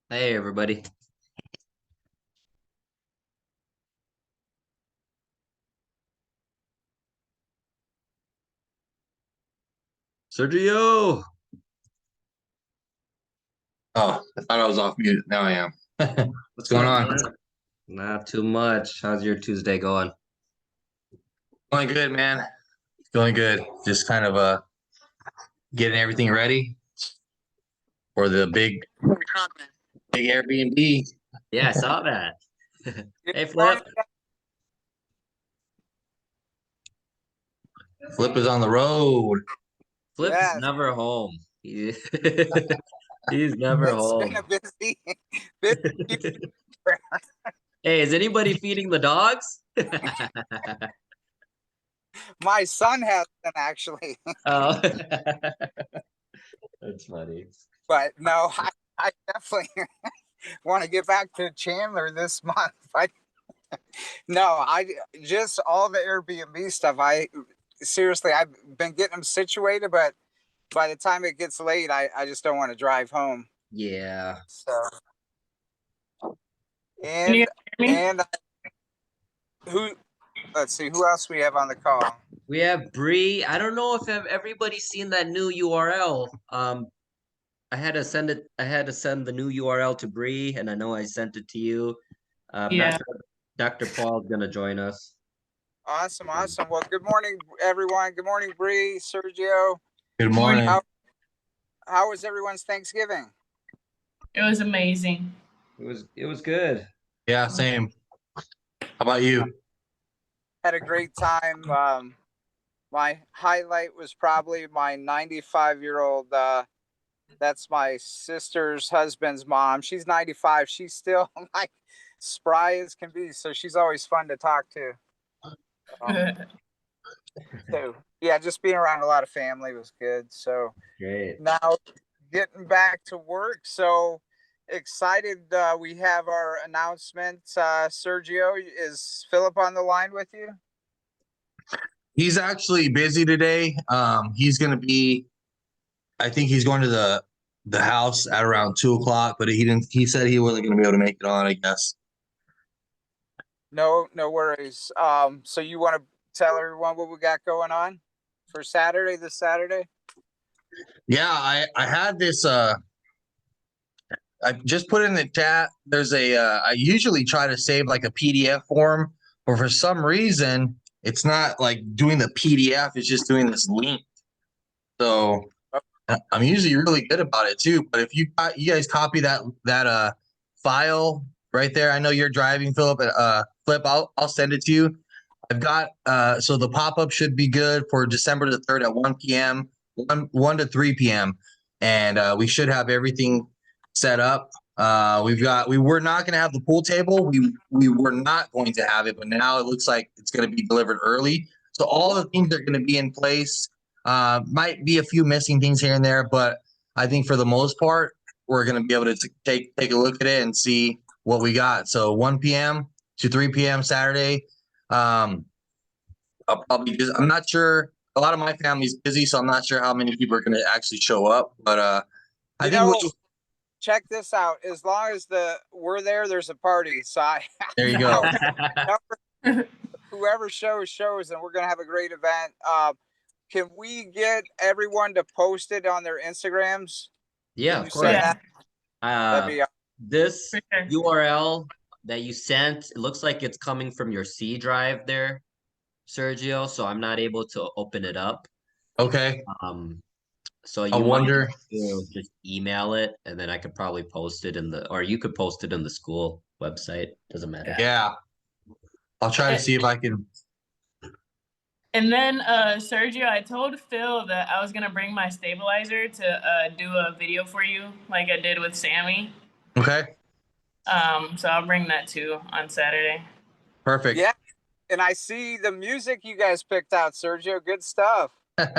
Hey everybody. Sergio. Oh, I thought I was off mute. Now I am. What's What's going up, on? man? Not too much. How's your Tuesday going? Going good, man. Going good. Just kind of getting everything ready for the big Airbnb. Yeah, I saw that. Good Hey morning. Flip. Flip is on the road. Flip is Yes, never home. He's never it's been home. a busy, busy few. Hey, is anybody feeding the dogs? My son has been actually, Oh, that's funny. but no, I definitely want to get back to Chandler this month. I just all the Airbnb stuff. I seriously, I've been getting them situated, but by the time it gets late, I just don't want to drive home. Yeah. So Can you and hear me? and who? Let's see who else we have on the call. We have Bree. I don't know if everybody's seen that new URL. I had to send the new URL to Bree, and I know I sent it to you. I'm not Yeah. sure if Dr. Paul's gonna join us. Awesome, awesome. Well, good morning, everyone. Good morning, Bree, Sergio. Good Morning. morning. How was everyone's Thanksgiving? It was amazing. It was good. Yeah, same. How about you? Had a great time. My highlight was probably my 95-year-old. That's my sister's husband's mom. She's 95. She's still like spry as can be, so she's always fun to talk to. Um, so yeah, just being around a lot of family was good. So Great. now getting back to work. So excited. We have our announcement. Sergio, is Philip on the line with you? He's actually busy today. He's gonna be. I think he's going to the house at around 2 o'clock, but he didn't. He said he wasn't gonna be able to make it on. I guess. No, no worries. So you want to tell everyone what we got going on for Saturday, this Saturday? Yeah, I had this. I just put in the chat. There's I usually try to save like a PDF form, but for some reason, it's not like doing the PDF. It's just doing this link. So I'm usually really good about it too. But if you guys copy that file right there, I know you're driving, Philip. Flip, I'll send it to you. I've got so the pop up should be good for December the 3rd at 1 p.m. 1 to 3 p.m. and we should have everything set up. We were not going to have the pool table. We were not going to have it, but now it looks like it's going to be delivered early. So all the things are going to be in place. Might be a few missing things here and there, but I think for the most part, we're going to be able to take a look at it and see what we got. So 1 p.m. to 3 p.m. Saturday. I'll probably just, I'm not sure. A lot of my family's busy, so I'm not sure how many people are going to actually show up. But I You think we'll know, just, check this out. As long as we're there, there's a party. So there you go. whoever shows, and we're gonna have a great event. Can we get everyone to post it on their Instagrams? Yeah, Can of you say course. Yeah, that? That'd Uh, be this for sure. URL that you sent, it looks like it's coming from your C drive there, Sergio. So I'm not able to open it up. Okay. Um, so I you might wonder. have to just email it, and then I could probably post it or you could post it in the school website. Doesn't matter. Yeah, I'll try to A- see if I can. And then Sergio, I told Phil that I was gonna bring my stabilizer to do a video for you, like I did with Sammy. Okay. So I'll bring that too on Saturday. Perfect. yeah. And I see the music you guys picked out, Sergio. Good stuff.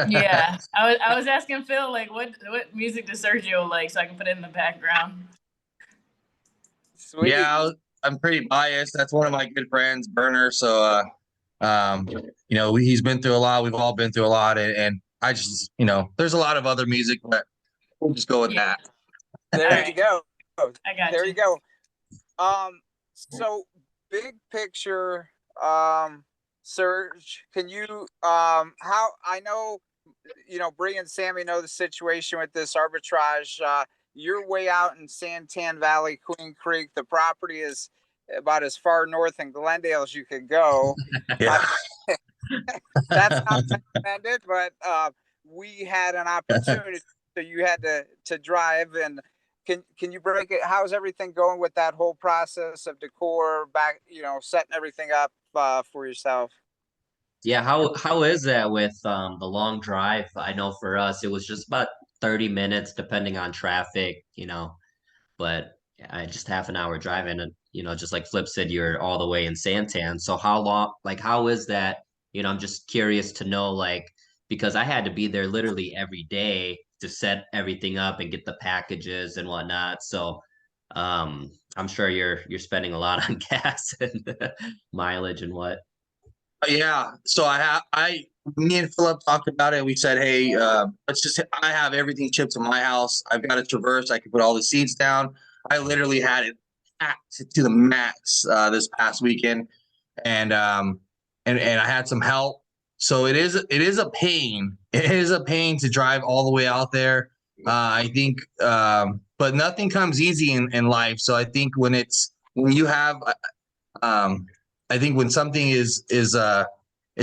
Yeah, I was asking Phil like what music does Sergio like so I can put it in the background. Sweet. Yeah, I'm pretty biased. That's one of my good friends, Burner. So, um, he's been through a lot. We've all been through a lot, and I just, there's a lot of other music, but we'll just go with Yeah. that. All There you right. go. I got There you. you go. So big picture, Serge, can you, how, I know, Bree and Sammy know the situation with this arbitrage. You're way out in Santan Valley, Queen Creek. The property is about as far north in Glendale as you could go. Yeah. That's not recommended, but we had an opportunity, so you had to drive. And can you break it? How's everything going with that whole process of decor, back, setting everything up for yourself? Yeah, how is that with the long drive? I know for us it was just about 30 minutes depending on traffic, but I just half an hour driving and just like Flip said, you're all the way in Santan. So how long, like how is that? I'm just curious to know, like, because I had to be there literally every day to set everything up and get the packages and whatnot. So I'm sure you're spending a lot on gas and mileage and what. Yeah. So me and Philip talked about it. We said, hey, I have everything shipped to my house. I've got a Traverse. I can put all the seats down. I literally had it packed to the max this past weekend, and I had some help. So it is a pain. It is a pain to drive all the way out there. I think, but nothing comes easy in life. So I think when you have um, I think when something is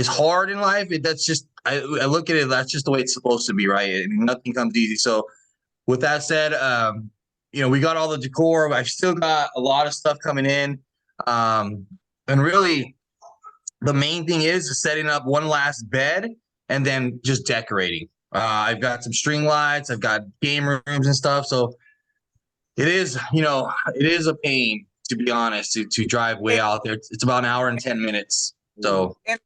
hard in life, that's just I look at it. That's just the way it's supposed to be, right? And nothing comes easy. So with that said, we got all the decor. I still got a lot of stuff coming in, and really the main thing is setting up one last bed and then just decorating. I've got some string lights. I've got game rooms and stuff. So it is a pain, to be honest, to drive way out there. It's about an hour and 10 minutes. So And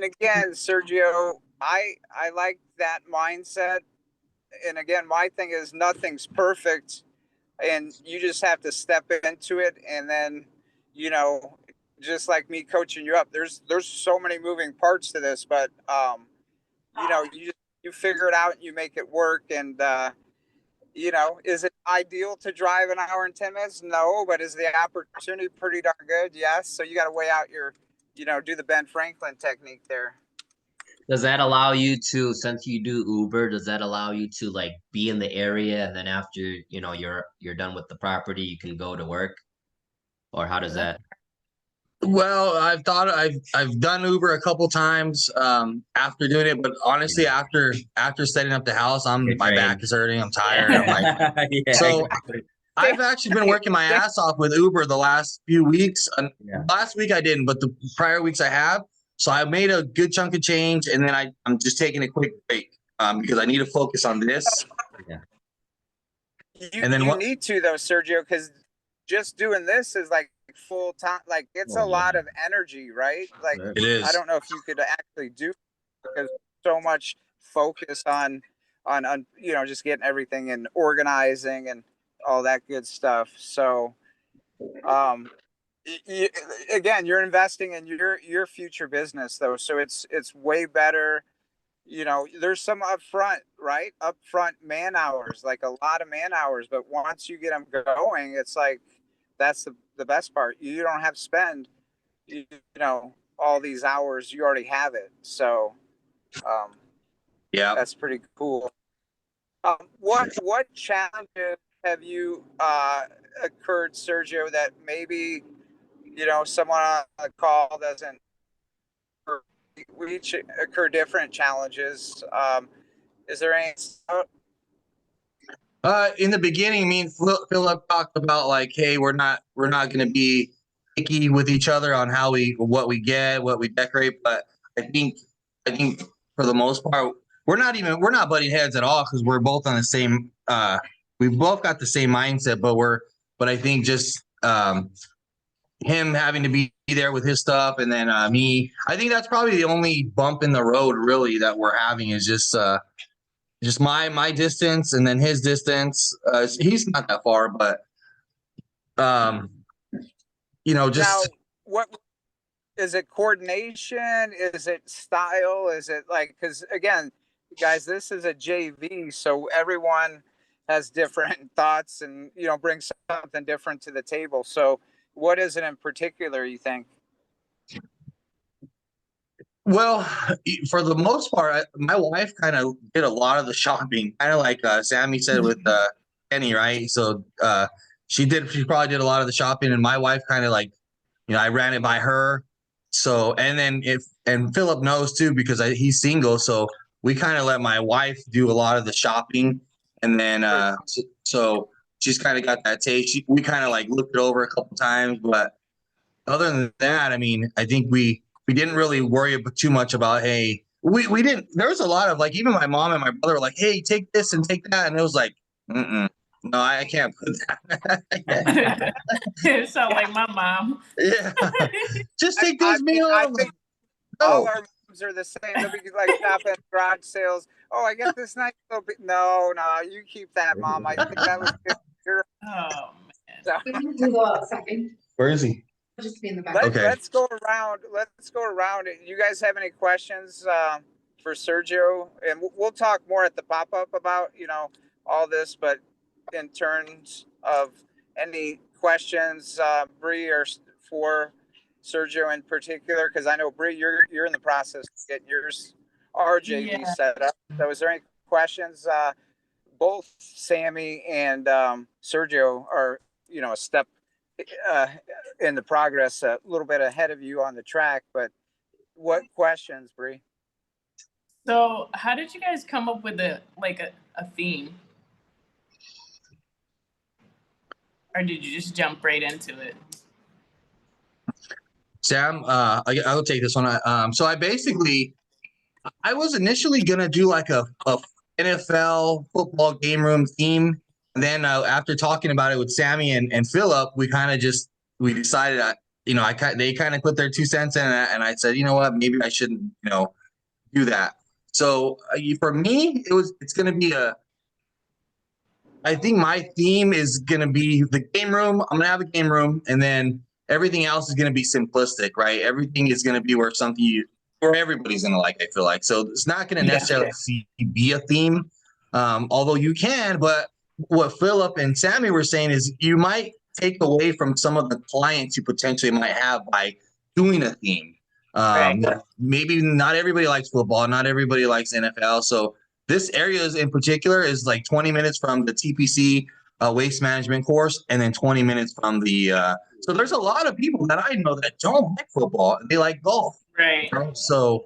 again, Sergio, I like that mindset. And again, my thing is nothing's perfect, and you just have to step into it. And then, you know, just like me coaching you up, there's so many moving parts to this, but you figure it out and you make it work. And is it ideal to drive an hour and 10 minutes? No, but is the opportunity pretty darn good? Yes. So you got to weigh out your, do the Ben Franklin technique there. Does that allow you to, since you do Uber, does that allow you to like be in the area and then after, you're done with the property, you can go to work? Or how does that? well, I've done Uber a couple times after doing it, but honestly, after setting up the house, You're my back drained. is hurting. I'm tired. I'm like, Yeah, so exactly. I've actually been working my ass off with Uber the last few weeks. Yeah. Last week I didn't, but the prior weeks I have. So I made a good chunk of change, and then I'm just taking a quick break because I need to focus on this. Yeah. And then You what? need to though, Sergio, because just doing this is like full time. Like it's a Oh, lot yeah. of energy, right? Like It I is. don't know if you could actually do, because so much focus on just getting everything and organizing and all that good stuff. So um again, you're investing in your future business though, so it's way better. There's some upfront, right? Upfront man hours, like a lot of man hours, but once you get them going, it's like that's the best part. You don't have to spend you all these hours. You already have it. So um Yeah. that's pretty cool. What challenges have you occurred, Sergio, that maybe someone on the call doesn't? We each occur different challenges. Is there any? In the beginning, me and Philip talked about like, hey, we're not going to be picky with each other on what we get, what we decorate. But I think for the most part, we're not butting heads at all because we're both on the same. We've both got the same mindset, but I think just him having to be there with his stuff, and then me. I think that's probably the only bump in the road really that we're having is just my distance and then his distance. He's not that far, but just Now, what is it? Coordination? Is it style? Is it like, because again, guys, this is a JV, so everyone has different thoughts and, you know, brings something different to the table. So what is it in particular you think? Well, for the most part, my wife kind of did a lot of the shopping, kind of like Sammy said with Kenny, right? So she probably did a lot of the shopping, and my wife kind of like, you know, I ran it by her. So, and then and Philip knows too because he's single, so we kind of let my wife do a lot of the shopping, and then so she's kind of got that taste. We kind of like looked it over a couple times, but other than that, I mean, I think we didn't really worry too much about, hey, we didn't. There was a lot of like, even my mom and my brother were like, hey, take this and take that, and it was like, no, I can't put that. It sounds like my mom. Yeah, just take this meal. I think all No. our moms are the same. They'll be like shopping garage sales. Oh, I get this nice little bit. No, you keep that, Mom. I think that was good. Oh So, Where is he? Just be in the back. Okay. let's go around. Let's go around. You guys have any questions for Sergio? And we'll talk more at the pop-up about, you know, all this, but in terms of any questions, Bree, or for Sergio in particular, because I know Bree, you're in the process of getting yours RJV set up. So is there any questions? Both Sammy and Sergio are, you know, a step in the progress, a little bit ahead of you on the track. But what questions, Bree? So how did you guys come up with a theme? Or did you just jump right into it? Sam, I'll take this one. So I was initially gonna do like a NFL football game room theme. And then after talking about it with Sammy and Philip, we kind of we decided, you know, they kind of put their 2 cents in, and I said, you know what, maybe I shouldn't, you know, do that. So for me, it's gonna be I think my theme is gonna be the game room. I'm gonna have a game room, and then everything else is gonna be simplistic, right? Everything is gonna be where everybody's gonna like. I feel like so it's not gonna necessarily be a theme, although you can. But what Philip and Sammy were saying is you might take away from some of the clients you potentially might have by doing a theme. Maybe not everybody likes football, not everybody likes NFL, so this area in particular is like 20 minutes from the TPC waste management course, and then 20 minutes from the. So there's a lot of people that I know that don't like football; they like golf. Right. You know? So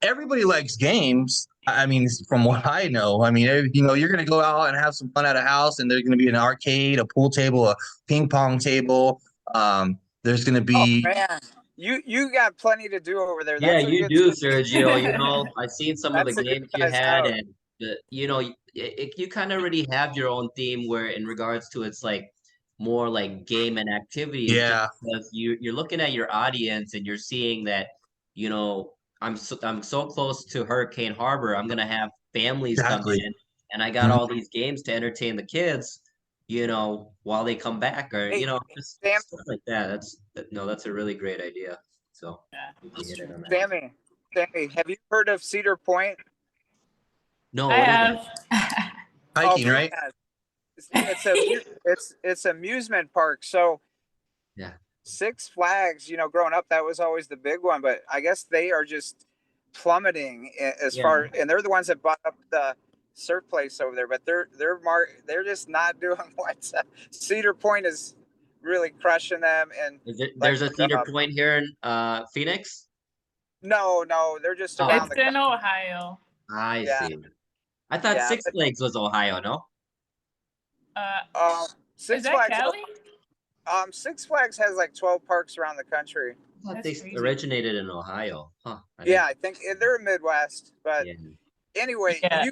everybody likes games. I mean, from what I know, I mean, you know, you're going to go out and have some fun at a house, and there's going to be an arcade, a pool table, a ping pong table. There's going to be. Oh, man. You got plenty to do over there. Yeah, That's you do, Sergio. You know, I've seen some of the That's a good games you size had, house. and you know, you kind of already have your own theme where, in regards to, it's like more like game and activities. Yeah. Just because you're looking at your audience and you're seeing that, you know, I'm so close to Hurricane Harbor. I'm gonna have families come Exactly. in, and I got all these games to entertain the kids, you know, while they come back, or you know, just Sam, stuff like that. That's a really great idea. So you hit it on that. Sammy, have you heard of Cedar Point? No, I what is have. it? Hiking, right? It's amusement park. So Yeah. Six Flags, you know, growing up, that was always the big one, but I guess they are just plummeting as far, and they're the ones that bought up the surf place over there, but they're just not doing what Cedar Point is really crushing them. And There's a Cedar Point here in Phoenix? No, they're just Oh. around It's in Ohio. I Yeah. see. I thought Yeah, Six Flags was Ohio, no? Six Is that Flags. Cali? Six Flags has like 12 parks around the country. I thought That's they crazy. originated in Ohio. Huh. Yeah, I think they're Midwest. But Yeah. anyway, Yeah.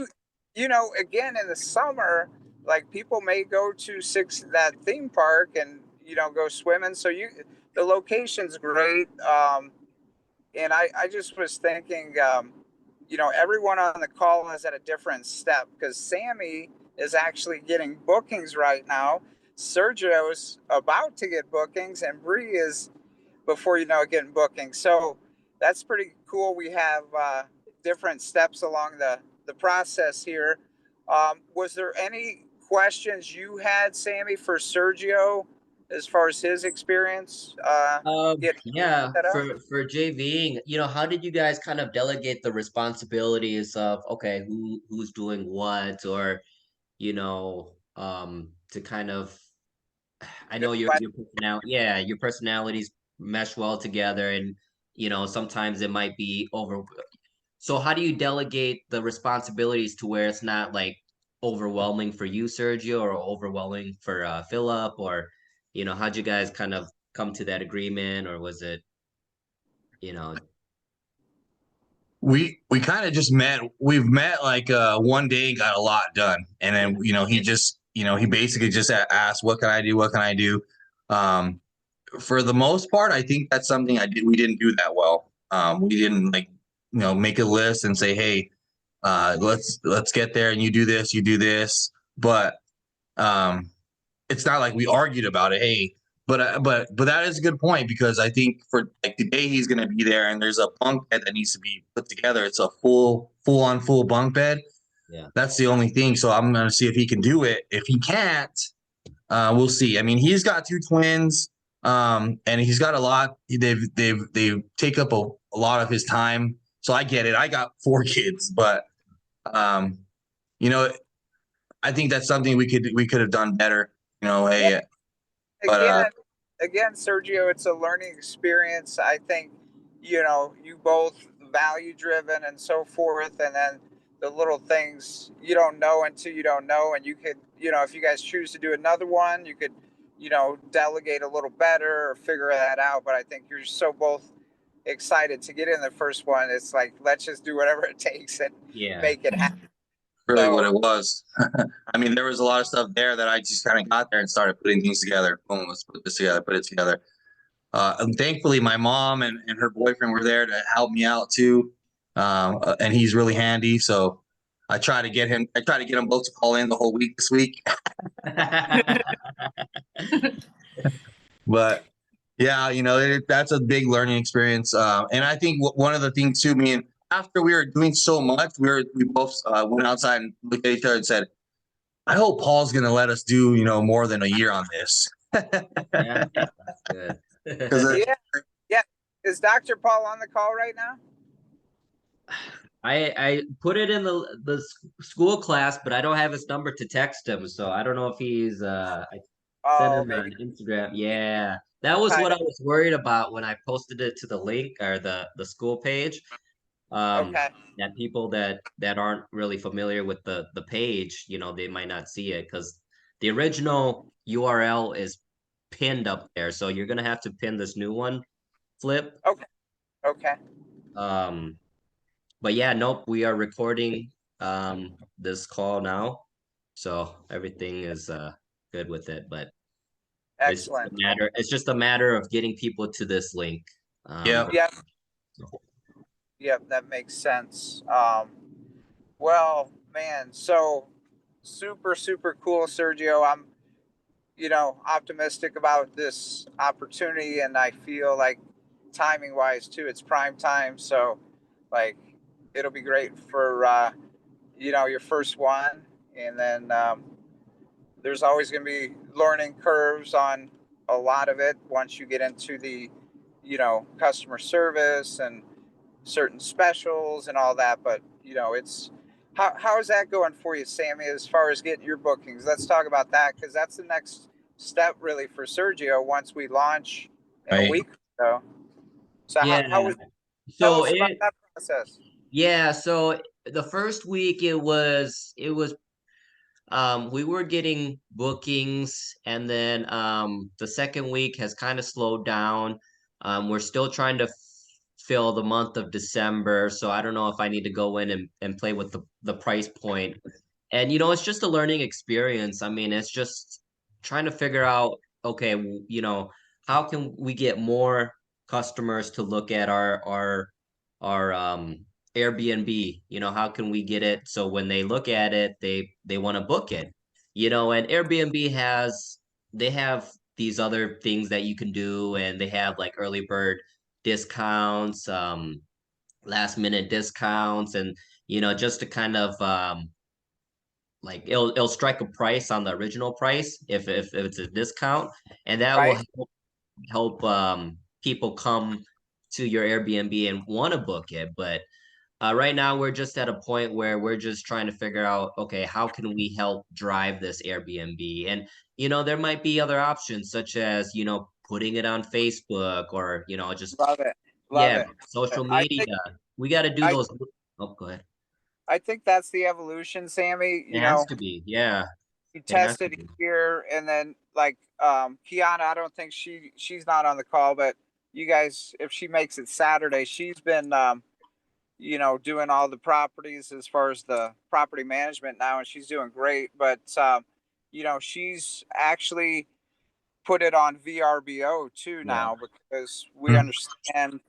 you know, again in the summer, like people may go to that theme park and, you know, go swimming. So the location's great. And I just was thinking, you know, everyone on the call is at a different step because Sammy is actually getting bookings right now. Sergio's about to get bookings, and Bree is, before you know it, getting bookings. So that's pretty cool. We have different steps along the process here. Was there any questions you had, Sammy, for Sergio as far as his experience? Getting Yeah, set up? for JVing, how did you guys kind of delegate the responsibilities of, okay, who's doing what, or, to kind of, I Good know question. your personality, yeah, your personalities mesh well together, and sometimes it might be over. So how do you delegate the responsibilities to where it's not like overwhelming for you, Sergio, or overwhelming for Philip, or how'd you guys kind of come to that agreement, or was it, you know, We kind of just met. We've met like one day, got a lot done, and then he basically just asked, "What can I do? What can I do?" Um, for the most part, I think that's something I did. We didn't do that well. We didn't like make a list and say, "Hey, let's get there, and you do this, you do this." But um, it's not like we argued about it. Hey, but that is a good point, because I think for like the day he's going to be there, and there's a bunk bed that needs to be put together. It's a full bunk bed. yeah, That's the only thing. So I'm going to see if he can do it. If he can't, we'll see. I mean, he's got two twins, and he's got a lot. They take up a lot of his time. So I get it. I got four kids, but um, you know, I think that's something we could have done better. Yeah. Hey, but Again, Sergio, it's a learning experience. I think, you both value driven and so forth. And then the little things you don't know until you don't know. And you could, if you guys choose to do another one, you could, delegate a little better or figure that out. But I think you're so both excited to get in the first one. It's like, let's just do whatever it takes and yeah, make it happen. really what So, it was. I mean, there was a lot of stuff there that I just kind of got there and started putting things together. Boom, let's put this together, put it together. And thankfully, my mom and her boyfriend were there to help me out too. And he's really handy. So I try to get him. I try to get them both to call in the whole week this week. But yeah, that's a big learning experience. And I think one of the things too, me and after we were doing so much, we both went outside and looked at each other and said, "I hope Paul's going to let us do more than a year on this." yeah, that's good. Because yeah. Yeah. Is Dr. Paul on the call right now? I put it in the school class, but I don't have his number to text him, so I don't know if he's I sent Oh, him maybe. an Instagram. Yeah, that was what Kind I of. was worried about when I posted it to the link or the school page. Okay. That people that aren't really familiar with the page, they might not see it because the original URL is pinned up there. So you're gonna have to pin this new one, Flip. Okay. Okay. Um, but yeah, nope, we are recording this call now, so everything is good with it. But Excellent. it's just a matter of getting people to this link. yeah, Yep. Yep. That makes sense. Well, man, so super, super cool, Sergio. I'm, optimistic about this opportunity, and I feel like timing wise too, it's prime time. So, like, it'll be great for, your first one. And then, there's always going to be learning curves on a lot of it once you get into the customer service and certain specials and all that. But it's how is that going for you, Sammy, as far as getting your bookings? Let's talk about that, because that's the next step really for Sergio once we launch in a right. week or so. So Yeah. tell So us about that process. yeah, so the first week it was we were getting bookings, and then the second week has kind of slowed down. We're still trying to fill the month of December, so I don't know if I need to go in and play with the price point. And it's just a learning experience. I mean, it's just trying to figure out, okay, how can we get more customers to look at our Airbnb? How can we get it so when they look at it, they want to book it? And Airbnb they have these other things that you can do, and they have like early bird discounts, last minute discounts, and just to kind of like it'll strike a price on the original price if it's a discount, and that will right? help people come to your Airbnb and want to book it. But right now, we're just at a point where we're just trying to figure out, okay, how can we help drive this Airbnb? And, there might be other options such as, putting it on Facebook or, just, Love it. Love yeah, it. social I media. think We got to do I those. Oh, go ahead. I think that's the evolution, Sammy. It has to be. Yeah, You it has to tested be. here, and then like Kiana, I don't think she's not on the call, but you guys, if she makes it Saturday, she's been doing all the properties as far as the property management now, and she's doing great. But she's actually put it on VRBO too Yeah. now, because we understand,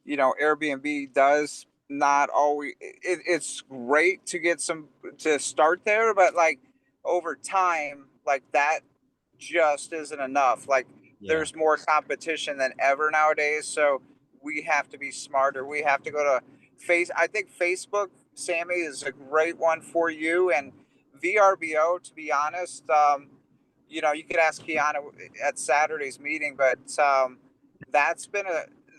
Airbnb does not always. It's great to get some to start there, but like over time, like that just isn't enough. Like Yeah. there's more competition than ever nowadays, so we have to be smarter. We have to go to I think Facebook, Sammy, is a great one for you, and VRBO. To be honest, you could ask Kiana at Saturday's meeting, but that's been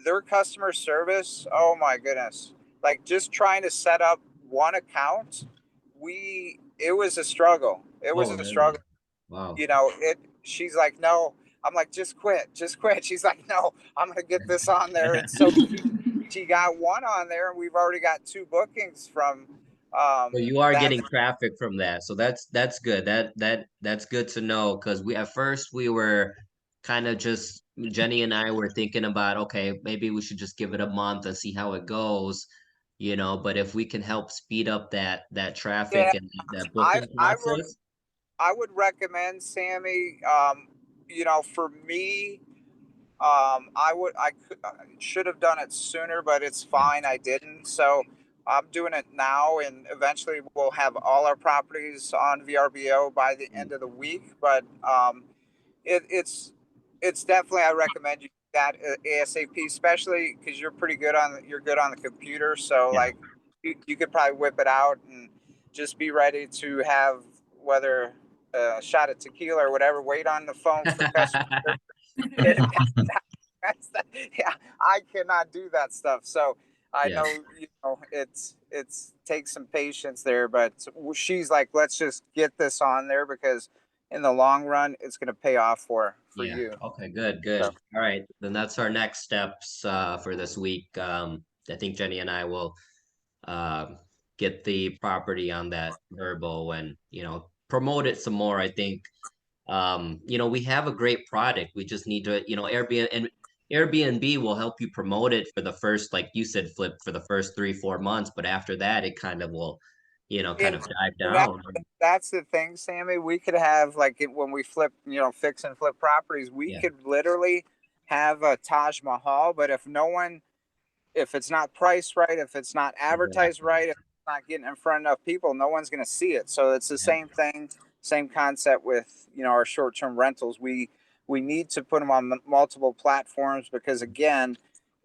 their customer service. Oh my goodness! Like just trying to set up one account, it was a struggle. It was Oh, a really? struggle. Wow. She's like, no. I'm like, just quit. She's like, no, I'm gonna get this on there. And so she got one on there, and we've already got 2 bookings from So you are that. getting traffic from that. So that's good. That's good to know because we at first we were kind of just Jenny and I were thinking about, okay, maybe we should just give it a month and see how it goes, but if we can help speed up that Yeah, traffic and that I booking I would process. I would recommend, Sammy. For me, I should have done it sooner, but it's Yeah. fine. I didn't. So I'm doing it now, and eventually we'll have all our properties on VRBO by the end of the week. But it's definitely, I recommend you do that ASAP, especially because you're good on the computer. So Yeah. like you could probably whip it out and just be ready to have whether a shot of tequila or whatever. Wait on the phone for customer service. Yeah, I cannot do that stuff. So I Yeah. know it's takes some patience there, but she's like, let's just get this on there because in the long run, it's going to pay off for Yeah. you. Okay, good, So good. All right. Then that's our next steps for this week. I think Jenny and I will um, get the property on that Verbo and promote it some more. I think we have a great product. We just need to Airbnb will help you promote it for the first, like you said, Flip, for the first 3-4 months, but after that it kind of will kind of and dive and that down. that's the thing, Sammy. We could have when we flip, fix and flip properties, we Yeah, could literally have a Taj Mahal, but if it's not priced right, if it's not advertised exactly. right, if it's not getting in front of people, no one's going to see it. So it's the Yeah, same thing, same concept with our short-term rentals. We need to put them on multiple platforms because again,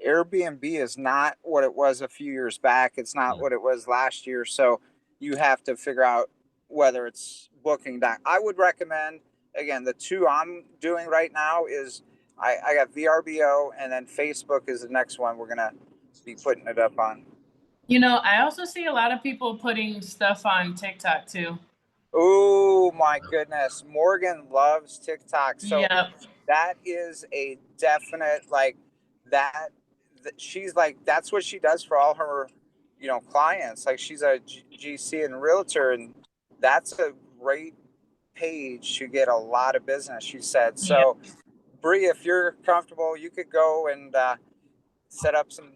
Airbnb is not what it was a few years back. It's not yeah, what it was last year. So you have to figure out whether it's booking. I would recommend again the two I'm doing right now is I got VRBO and then Facebook is the next one we're gonna be putting it up on. I also see a lot of people putting stuff on TikTok too. Oh my goodness. Morgan loves TikTok. So Yep. that is a definite that, she's like that's what she does for all her clients. Like she's a GC and realtor, and that's a great page to get a lot of business, she said. Yeah. So Bree, if you're comfortable, you could go and set up some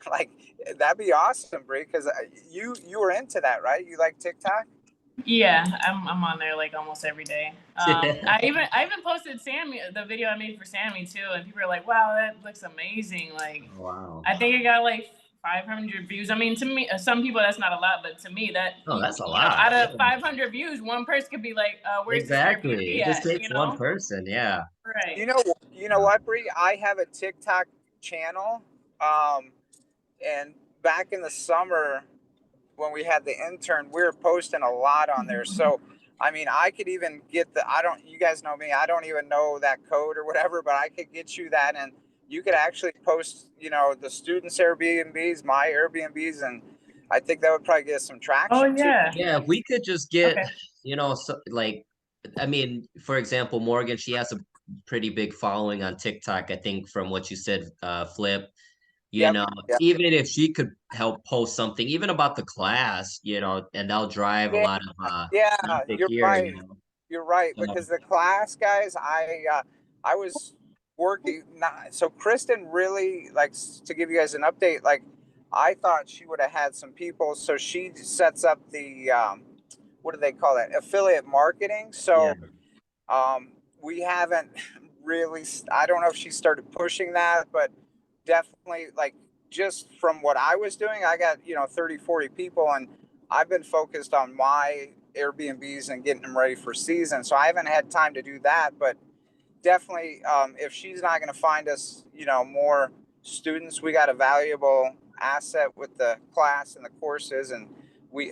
like that'd be awesome, Bree, because you were into that, right? You like TikTok? Yeah, I'm on there like almost every day. I even posted Sammy the video I made for Sammy too, and people are like, "Wow, that looks amazing!" Like, wow. I think it got like 500 views. I mean, to me, some people that's not a lot, but to me, that Oh, that's a lot. out of Yeah. 500 views, one person could be like, "Where's this Exactly. Airbnb It just at?" takes one person. Yeah. You Right? know, you know what, Bree? I have a TikTok channel, and back in the summer, when we had the intern, we were posting a lot on there. So, I mean, I could even get the, I don't, you guys know me, I don't even know that code or whatever, but I could get you that and you could actually post, you know, the students' Airbnbs, my Airbnbs, and I think that would probably get some Oh traction too. yeah. Yeah, if we could just get, Okay. so, like, I mean, for example, Morgan, she has a pretty big following on TikTok, I think, from what you said, Flip. You Yep. know, Yep. even if she could help post something, even about the class, and they'll drive a Yeah. lot of Yeah. traffic You're here, right. You're right, So, because the class guys, I was working. Not, so Kristen really likes to give you guys an update. Like, I thought she would have had some people, so she sets up the what do they call it? Affiliate marketing. yeah, So we haven't really. I don't know if she started pushing that, but definitely like just from what I was doing, I got 30, 40 people, and I've been focused on my Airbnbs and getting them ready for season. So I haven't had time to do that, but definitely if she's not going to find us more students, we got a valuable asset with the class and the courses, and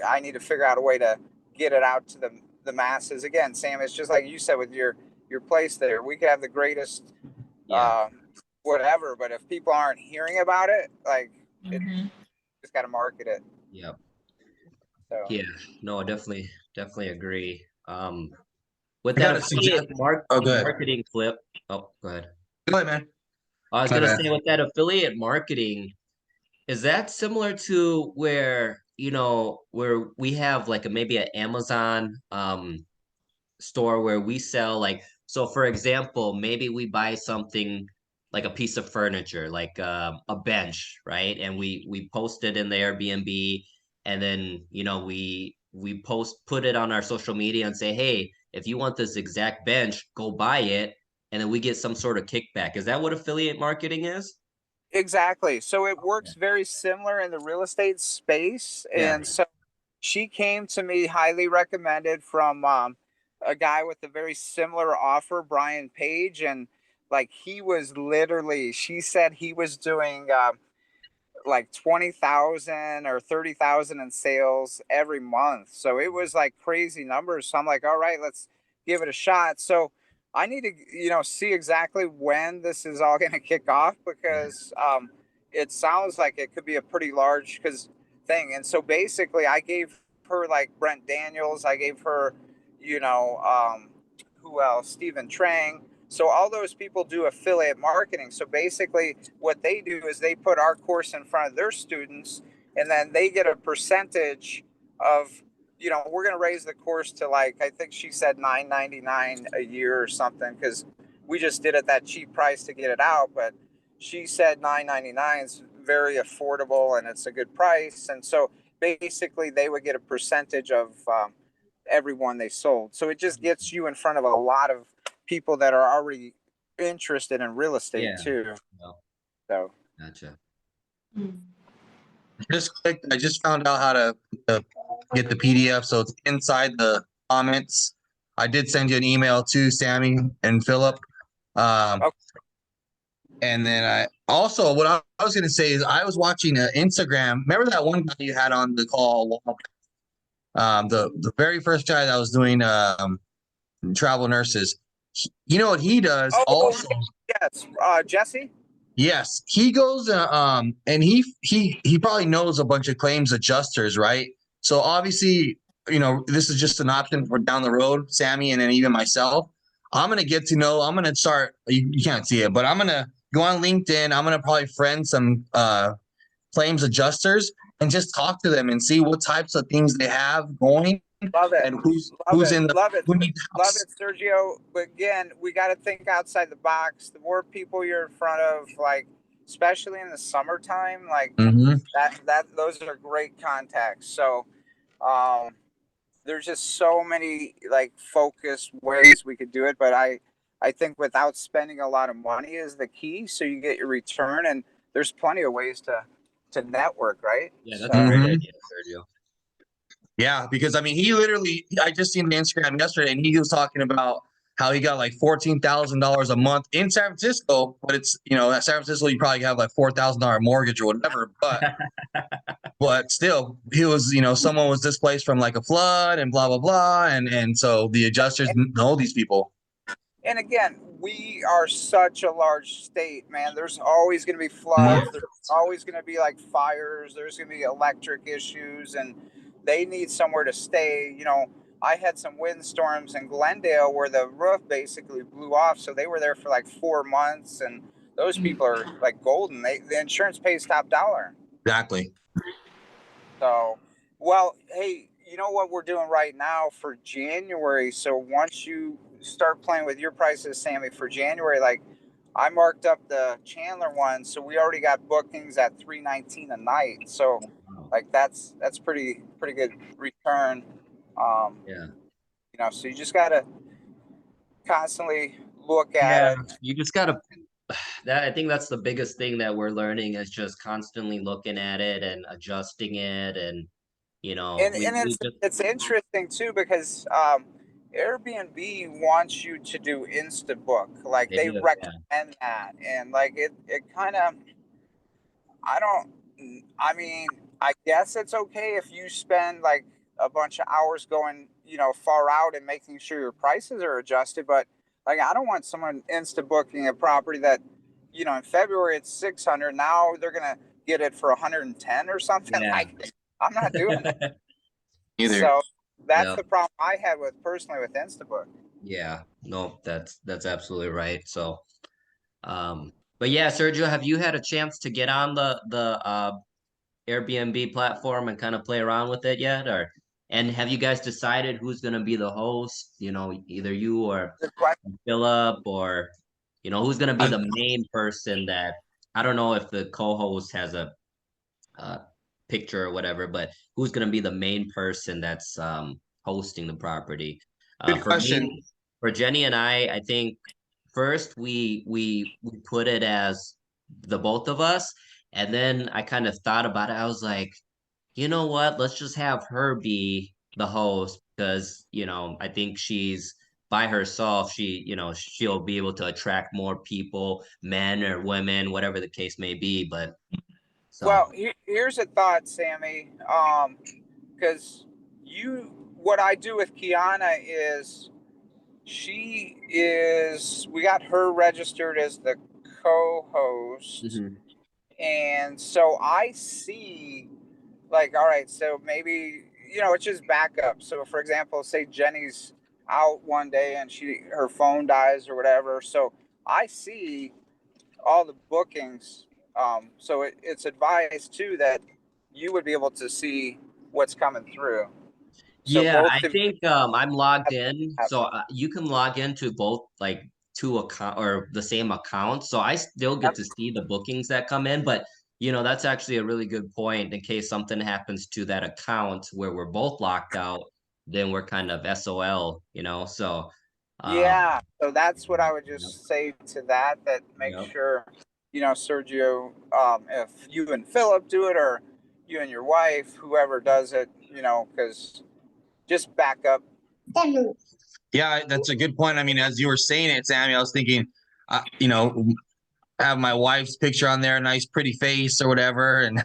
I need to figure out a way to get it out to the masses. Again, Sam, it's just like you said with your place there, we could have the greatest yeah, whatever, but if people aren't hearing about it, like, it Hmm. just got to market it. yeah, So yeah. No, definitely agree. With I that got a suggestion. Oh, good. marketing Flip. Oh, go ahead. Go ahead, man. I was My gonna bad. say with that affiliate marketing, is that similar to where, where we have like maybe an Amazon store where we sell like, so for example, maybe we buy something like a piece of furniture, like a bench, right? And we post it in the Airbnb, and then we put it on our social media and say, hey, if you want this exact bench, go buy it, and then we get some sort of kickback. Is that what affiliate marketing is? exactly. So it works very similar in the real estate space, Yeah. and so she came to me highly recommended from a guy with a very similar offer, Brian Page, and like he was literally, she said he was doing like 20,000 or 30,000 in sales every month. So it was like crazy numbers. So I'm like, all right, let's give it a shot. So I need to, see exactly when this is all going to kick off, because it sounds like it could be a pretty large thing. And so basically, I gave her like Brent Daniels, I gave her, who else? Stephen Trang. So all those people do affiliate marketing. So basically, what they do is they put our course in front of their students, and then they get a percentage of, we're going to raise the course to, like, I think she said $9.99 a year or something, because we just did it that cheap price to get it out. But she said $9.99 is very affordable and it's a good price. And so basically, they would get a percentage of everyone they sold. So it just gets you in front of a lot of people that are already interested in real estate Yeah. too. No, So gotcha. Just clicked. I just found out how to get the PDF, so it's inside the comments. I did send you an email to Sammy and Philip. Okay. And then I also, what I was going to say is I was watching Instagram. Remember that one guy you had on the call? The very first guy that was doing travel nurses. You know what he does also? Yes, Jesse. Yes, he goes and he probably knows a bunch of claims adjusters, right? So obviously, this is just an option for down the road, Sammy, and then even myself. I'm gonna get to know. I'm gonna start. You can't see it, but I'm gonna go on LinkedIn. I'm gonna probably friend some claims adjusters and just talk to them and see what types of things they have going Love it. and who's Love who's it. in the Love it. who needs Love house. it, Sergio. But again, we got to think outside the box. The more people you're in front of, like, especially in the summertime, like Mm-hmm. that those are great contacts. So um, there's just so many like focused ways we could do it. But I think without spending a lot of money is the key. So you get your return, and there's plenty of ways to network, right? Yeah, that's a So great Mm-hmm. idea, Sergio. Yeah, because I mean, I just seen the Instagram yesterday, and he was talking about how he got like $14,000 a month in San Francisco, but it's, you know, at San Francisco you probably have like $4,000 mortgage or whatever, but still, he was, you know, someone was displaced from like a flood and blah blah blah, and so the adjusters know these people. And again, we are such a large state, man. There's always going to be floods. There's always going to be like fires. There's going to be electric issues, and they need somewhere to stay. You know, I had some windstorms in Glendale where the roof basically blew off, so they were there for like 4 months, and those people are like golden. The insurance pays top dollar. Exactly. So, well, hey, you know what we're doing right now for January? So once you start playing with your prices, Sammy, for January, like I marked up the Chandler one, so we already got bookings at $319 a night. So, like that's pretty good return. Yeah. You know, so you just gotta constantly look at it. You just gotta. That I think that's the biggest thing that we're learning is just constantly looking at it and adjusting it, and you know, And we just it's interesting too because Airbnb wants you to do Instabook, like they they do, yeah. recommend that, and like it kind of, I don't, I mean, I guess it's okay if you spend like a bunch of hours going, you know, far out and making sure your prices are adjusted, but like I don't want someone Instabooking a property that, you know, in February it's 600, now they're gonna get it for 110 or something. Yeah. Like I'm not doing that. Either. So that's Yep. the problem I had with personally with Instabook. Yeah, no, that's absolutely right. So, but yeah, Sergio, have you had a chance to get on the Airbnb platform and kind of play around with it yet, or and have you guys decided who's gonna be the host? You know, either you or Good question. Philip, or you know, who's gonna be I, the main person that I don't know if the co-host has a picture or whatever, but who's gonna be the main person that's hosting the property? good For question. me, for Jenny and I think first we put it as the both of us, and then I kind of thought about it. I was like, you know what? Let's just have her be the host because, you know, I think she's by herself. You know, she'll be able to attract more people, men or women, whatever the case may be. But so. Well, here's a thought, Sammy. Because what I do with Kiana is we got her registered as the co-host, Mhm. and so I see, like, all right, so maybe, you know, it's just backup. So for example, say Jenny's out one day and her phone dies or whatever, so I see all the bookings. So it's advised too that you would be able to see what's coming through. So Yeah, both I of you think I'm logged in, have, so you can log into both like two account or the same account. So I still get have, to see the bookings that come in, but you know, that's actually a really good point in case something happens to that account where we're both locked out, then we're kind of SOL, you know. So yeah. So that's what I would yep, just say to that. That make yep. sure, you know, Sergio, if you and Philip do it, or you and your wife, whoever does it, you know, because just back up. Yeah, that's a good point. I mean, as you were saying it, Sammy, I was thinking, you know, have my wife's picture on there, nice pretty face or whatever, and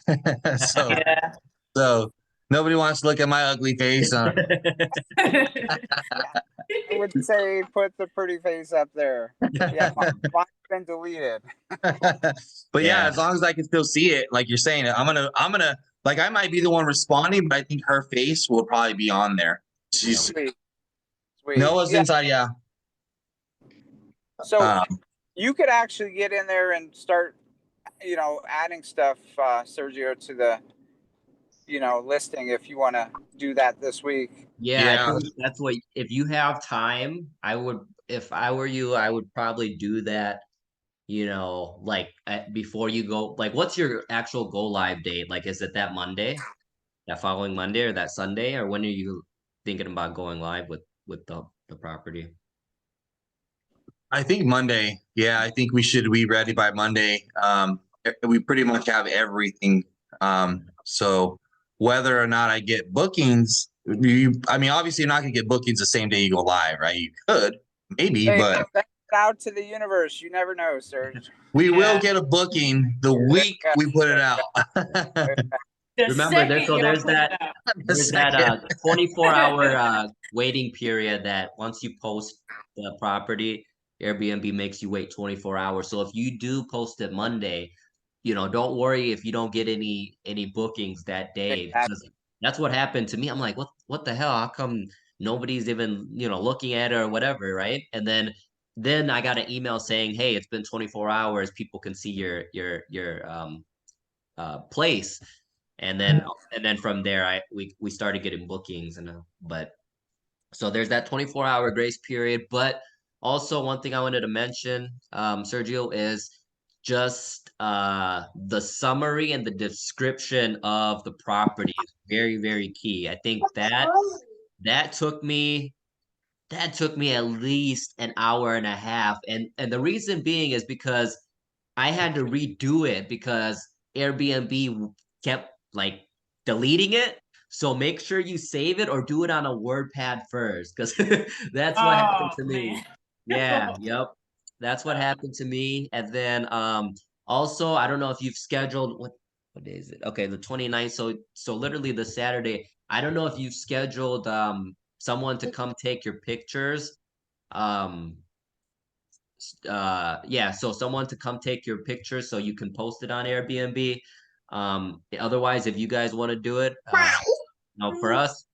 so Yeah. so nobody wants to look at my ugly face. I would say put the pretty face up there. Yeah, mine's been deleted. But yeah, Yeah, as long as I can still see it, like you're saying, I'm gonna like I might be the one responding, but I think her face will probably be on there. yep. She's Sweet, sweet. Noah's Yeah. inside, yeah. So Um, you could actually get in there and start, you know, adding stuff, Sergio, to the, you know, listing if you want to do that this week. Yeah, I yeah, think that's what if you have time, I would if I were you, I would probably do that, you know, like before you go, like what's your actual go live date? Like is it that Monday, that following Monday or that Sunday, or when are you thinking about going live with the property? I think Monday. Yeah, I think we should be ready by Monday. We pretty much have everything. So whether or not I get bookings, I mean, obviously you're not gonna get bookings the same day you go live, right? You could, maybe, Hey, but send it out to the universe. You never know, Serge. we will Yeah. get a booking the week Yeah, we put it yeah, out. yeah. The Remember, second so y'all there's put that it out. The there's that second. 24-hour waiting period that once you post the property, Airbnb makes you wait 24 hours. So if you do post it Monday, don't worry if you don't get any bookings that day, Exactly. because that's what happened to me. I'm like, what the hell? How come nobody's even, looking at it or whatever, right? And then I got an email saying, hey, it's been 24 hours. People can see your place. And then from there we started getting bookings, but so there's that 24-hour grace period. But also one thing I wanted to mention, Sergio, is just the summary and the description of the property is very, very key. I think that took me that took me at least an hour and a half. And the reason being is because I had to redo it because Airbnb kept like deleting it. So make sure you save it or do it on a WordPad first, because that's what Oh happened to me. man. Yeah, yep. That's what happened to me. And then also I don't know if you've scheduled what day is it? Okay, the 29th. So literally the Saturday. I don't know if you've scheduled someone to come take your pictures. Um yeah, so someone to come take your pictures so you can post it on Airbnb. Otherwise, if you guys want to do it, for us,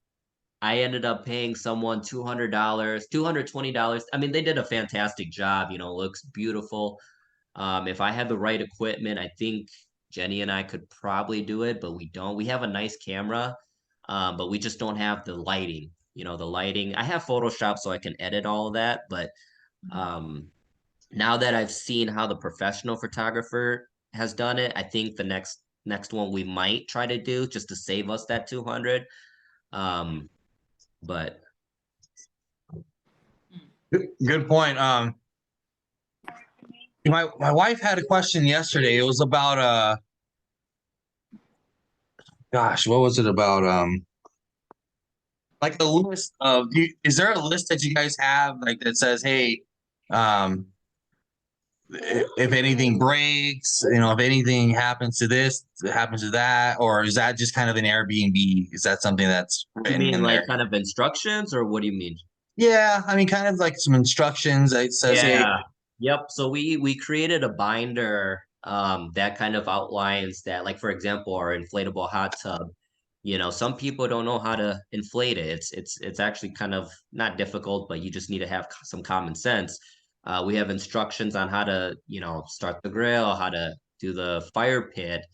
I ended up paying someone $200, $220. I mean, they did a fantastic job, looks beautiful. If I had the right equipment, I think Jenny and I could probably do it, but we don't. We have a nice camera, but we just don't have the lighting. The lighting. I have Photoshop so I can edit all of that, but um now that I've seen how the professional photographer has done it, I think the next one we might try to do just to save us that 200. But Good point. My wife had a question yesterday. It was about gosh, what was it about? Like the list of is there a list that you guys have like that says, hey, um, if anything breaks, if anything happens to this, it happens to that, or is that just kind of an Airbnb? Is that something that's you written mean in there? like kind of instructions, or what do you mean? Yeah, I mean, kind of like some instructions that says, hey, Yeah. Yep. So we created a binder that kind of outlines that, like for example, our inflatable hot tub. Some people don't know how to inflate it. It's actually kind of not difficult, but you just need to have some common sense. We have instructions on how to, start the grill, how to do the fire pit,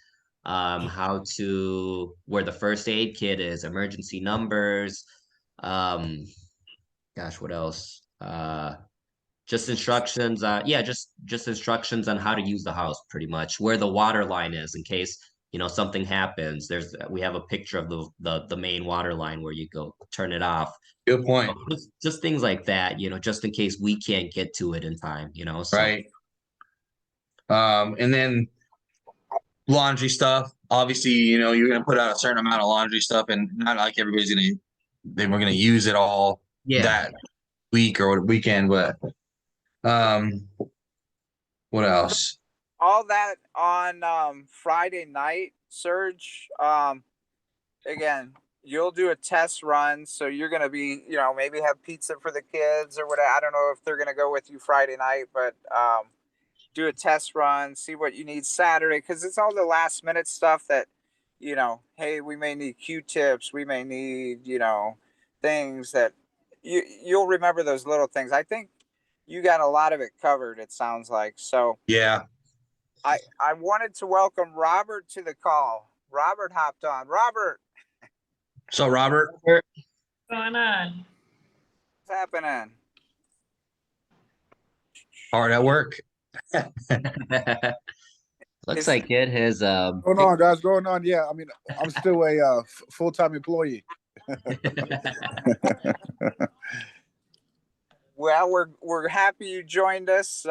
where the first aid kit is, emergency numbers, um, gosh, what else? Just instructions, yeah, just instructions on how to use the house, pretty much, where the water line is in case, something happens. We have a picture of the main water line where you go turn it off. good point, Just things like that, just in case we can't get to it in time, so right? And then laundry stuff. Obviously, you're gonna put out a certain amount of laundry stuff, and not like everybody's we're gonna use it all yeah. that week or weekend. But um, what else? All that on Friday night, Serge. Again, you'll do a test run, so you're gonna be, maybe have pizza for the kids or whatever. I don't know if they're gonna go with you Friday night, but do a test run, see what you need Saturday, because it's all the last minute stuff that, hey, we may need Q-tips, we may need, things that you'll remember those little things. I think you got a lot of it covered. It sounds like so. Yeah. I wanted to welcome Robert to the call. Robert hopped on. Robert, So, Robert, What's going on? what's happening? hard at work. Looks Is like it has Going on, guys? Going on? Yeah, I mean, I'm still a full-time employee. well, we're happy you joined us.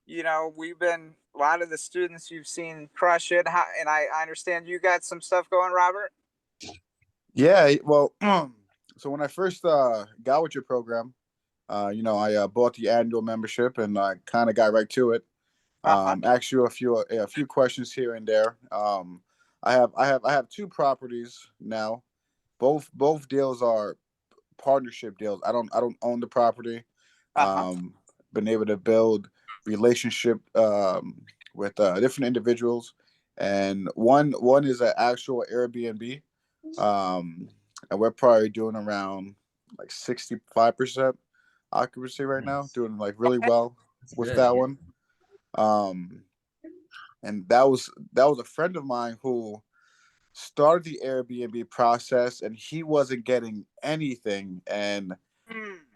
We've been a lot of the students you've seen crush it, and I understand you got some stuff going, Robert. Yeah, well, so when I first got with your program, I bought the annual membership and I kind of got right to it. Uh-huh. Asked you a few questions here and there. I have two properties now. Both deals are partnership deals. I don't own the property. Uh-huh. Been able to build relationship with different individuals, and one is an actual Airbnb, um, and we're probably doing around like 65% occupancy right now, Nice. doing like really Okay. well That's with good. that one. Um, and that was a friend of mine who started the Airbnb process, and he wasn't getting anything. And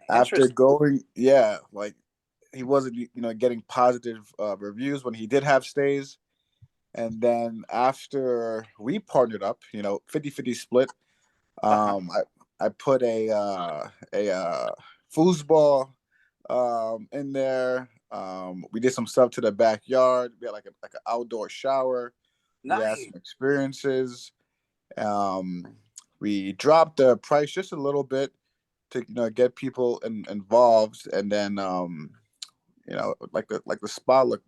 after Interesting. going, yeah, like he wasn't, getting positive reviews when he did have stays. And then after we partnered up, 50-50 split, Uh-huh. I put a foosball in there. We did some stuff to the backyard. We had like an outdoor shower. We had Nice. some experiences. Um, we dropped the price just a little bit to get people involved, and then like the spot looked,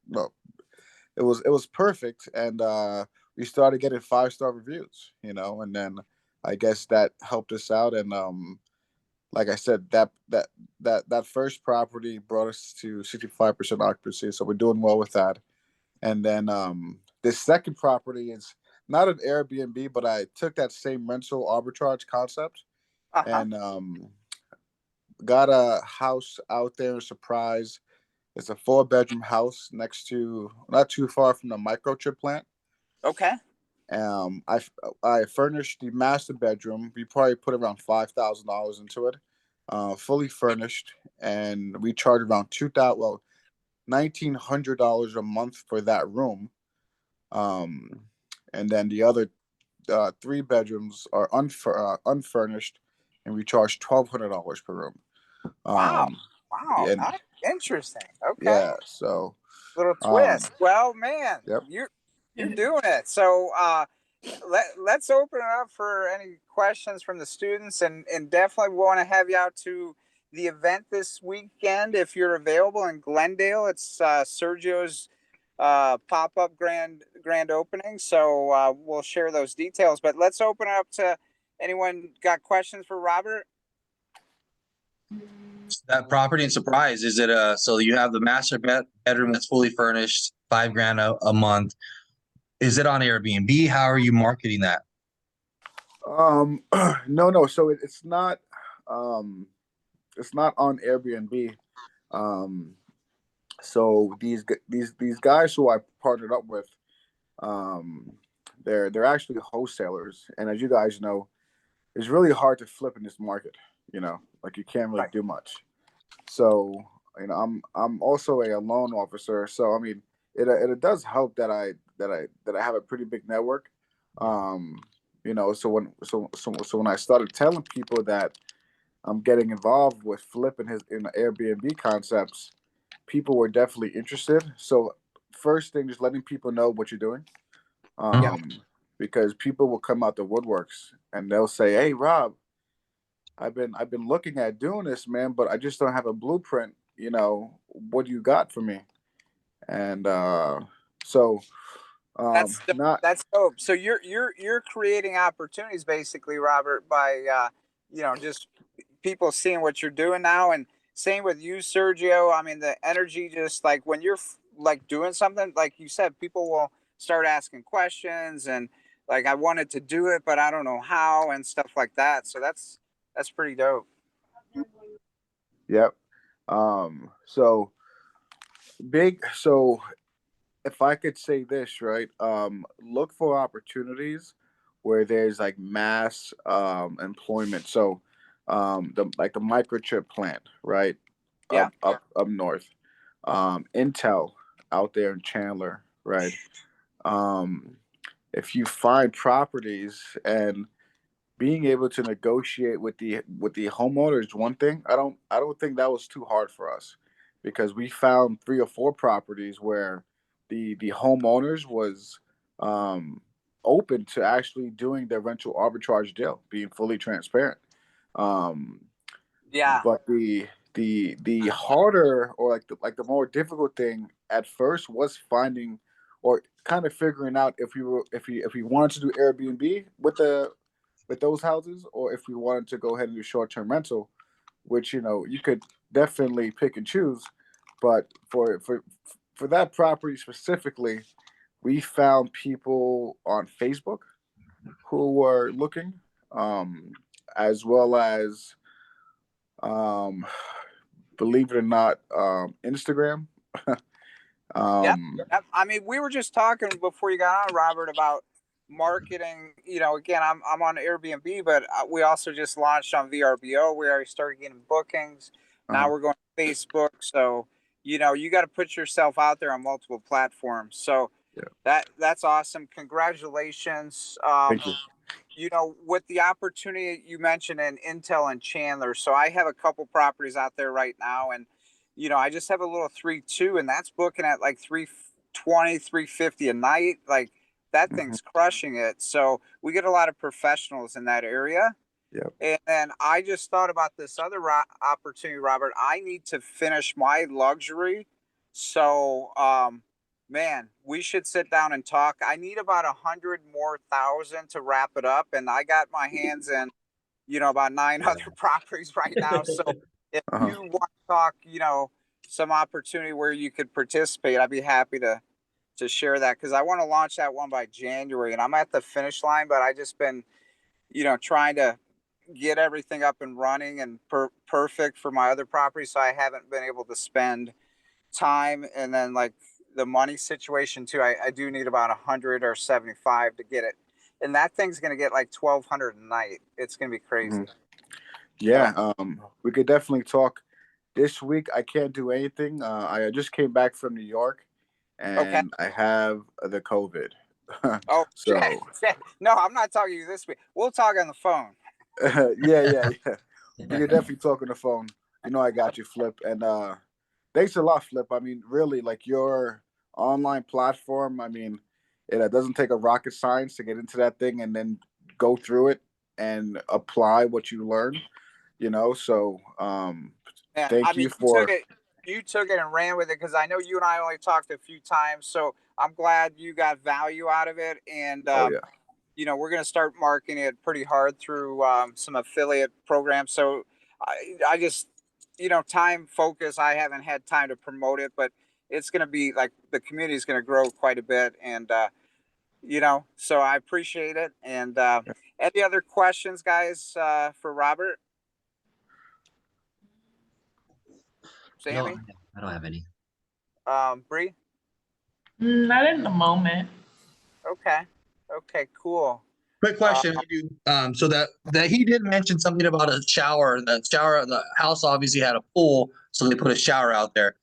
it was perfect, and we started getting 5-star reviews, and then I guess that helped us out, and like I said, that first property brought us to 65% occupancy, so we're doing well with that. And then this second property is not an Airbnb, but I took that same rental arbitrage concept Uh-huh. and got a house out there in Surprise. It's a 4-bedroom house next to, not too far from the microchip plant. Okay. I furnished the master bedroom. We probably put around $5,000 into it, fully furnished, and we charge around $1,900 a month for that room. Um, and then the other 3 bedrooms are unfurnished, and we charge $1,200 per room. Wow. Um, Wow. and Nice. Interesting. Okay. yeah, so Little um, twist. Well, man, yep. you're doing it. So let's open it up for any questions from the students, and definitely want to have you out to the event this weekend if you're available in Glendale. It's Sergio's pop-up grand opening. So we'll share those details. But let's open it up to anyone got questions for Robert. That property and Surprise, is it so you have the bedroom that's fully furnished, 5 grand a month. Is it on Airbnb? How are you marketing that? No. So um, it's not on Airbnb. Um, so these guys who I partnered up with, um, they're actually wholesalers, and as you guys know, it's really hard to flip in this market. Like you can't really Right. do much. So I'm also a loan officer. So I mean, it does help that I have a pretty big network. Um, so when I started telling people that I'm getting involved with flipping his in the Airbnb concepts, people were definitely interested. So first thing, just letting people know what you're doing, Yeah. um, because people will come out the woodworks and they'll say, "Hey, Rob, I've been looking at doing this, man, but I just don't have a blueprint. What do you got for me?" And so That's not that's dope. So you're creating opportunities basically, Robert, by just people seeing what you're doing now, and same with you, Sergio. I mean, the energy, just like when you're like doing something, like you said, people will start asking questions, and like I wanted to do it, but I don't know how, and stuff like that. So that's pretty dope. yep. So big. So if I could say this right, look for opportunities where there's like mass employment. So the microchip plant, right, Yeah. up north, Intel out there in Chandler, right. Um, if you find properties and being able to negotiate with the homeowner is one thing. I don't think that was too hard for us because we found 3 or 4 properties where the homeowners was um, open to actually doing their rental arbitrage deal, being fully transparent. Um, Yeah. but the the harder, or like the more difficult thing at first was finding, or kind of figuring out if we wanted to do Airbnb with those houses, or if we wanted to go ahead and do short-term rental, which, you know, you could definitely pick and choose. But for that property specifically, we found people on Facebook who were looking, um, as well as, um, believe it or not, Instagram. Yep. um, Yep. I mean, we were just talking before you got on, Robert, about marketing. You know, again, I'm on Airbnb, but we also just launched on VRBO. We already started getting bookings. Now uh, we're going to Facebook. So, you know, you got to put yourself out there on multiple platforms. So yeah, that's awesome. Congratulations. thank you. You know, with the opportunity you mentioned in Intel and Chandler, so I have a couple properties out there right now, and you know, I just have a little 3-2, and that's booking at like 320, 350 a night. Like that Hmm. thing's crushing it. So we get a lot of professionals in that area. Yep. And then I just thought about this other opportunity, Robert. I need to finish my luxury. So, man, we should sit down and talk. I need about 100 more thousand to wrap it up. And I got my hands in, you know, about nine Yeah. other properties right now. So if Uh-huh. you want to talk, you know, some opportunity where you could participate, I'd be happy to share that, because I want to launch that one by January. And I'm at the finish line, but I just been, you know, trying to get everything up and running and perfect for my other properties. So I haven't been able to spend time, and then like the money situation too. I do need about 100 or 75 to get it. And that thing's going to get like 1,200 a night. It's going to be crazy. Mhm. So, Yeah, we could definitely talk this week. I can't do anything. I just came back from New York, okay. and I have the COVID. Oh, shit. So, No, I'm not talking to you this week. We'll talk on the phone. yeah. We could definitely talk on the phone. You know, I got you, Flip. And thanks a lot, Flip. I mean, really, like your online platform. I mean, it doesn't take a rocket science to get into that thing and then go through it and apply what you learn. You know, so Yeah, I thank mean, you for. you took it and ran with it, because I know you and I only talked a few times. So I'm glad you got value out of it. And, Oh yeah. you know, we're going to start marketing it pretty hard through some affiliate programs. So I just, you know, time focus, I haven't had time to promote it, but it's going to be like the community is going to grow quite a bit. And, you know, so I appreciate it. And any other questions, guys, for Robert, No, Sammy, I don't have any. Bree? Not in the moment. Okay. Okay, cool. Quick Uh, question. So that he did mention something about a shower. The house obviously had a pool, so they put a shower out there.